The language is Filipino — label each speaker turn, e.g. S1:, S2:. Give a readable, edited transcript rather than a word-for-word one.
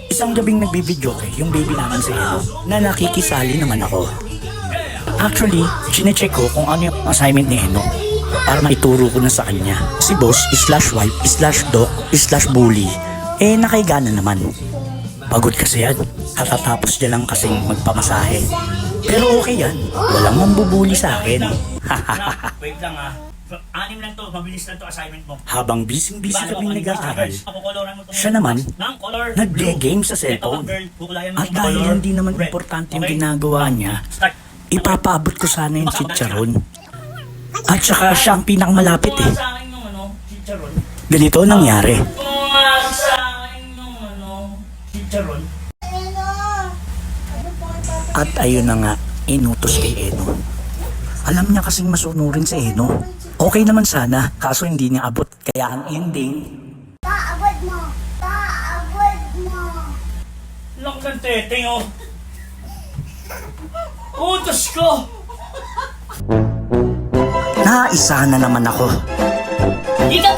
S1: Isang gabing nagbibidyoke yung baby namin si Eno na nakikisali naman ako. Actually, chinecheck ko kung ano yung assignment ni Eno para maituro ko na sa kanya. Si boss /wife /doc/bully nakahiga na naman. Pagod kasi yan. Katatapos niya lang kasing magpamasahe. Pero okay yan. Walang mambubuli sa akin.
S2: Wait lang ah. 6 lang to, mabilis lang to assignment mo.
S1: Habang busy-busy kaming nag-aaral,
S2: Pakukoloran mo to.
S1: siya naman,
S2: ng color
S1: nag-game sa
S2: Ito,
S1: cellphone.
S2: girl, kukulayan mo
S1: At
S2: yung
S1: dahil
S2: color
S1: hindi naman
S2: red.
S1: importante yung
S2: Okay?
S1: ginagawa niya,
S2: Start.
S1: ipapaabot ko sana yung chicharon. At saka siya ang pinakamalapit
S2: Kung
S1: eh.
S2: sa akin yung chicharon.
S1: Ganito nangyari.
S2: Kung sa akin yung chicharon.
S1: At ayun na nga, inutos kay Eno. Alam niya kasing masunurin si Eno. Okay naman sana, kaso hindi niya abot. Kaya ang ending,
S3: Paabot mo! Paabot mo!
S2: Lang ng teteng oh. Utos ko!
S1: naisa na naman ako.
S4: Di ka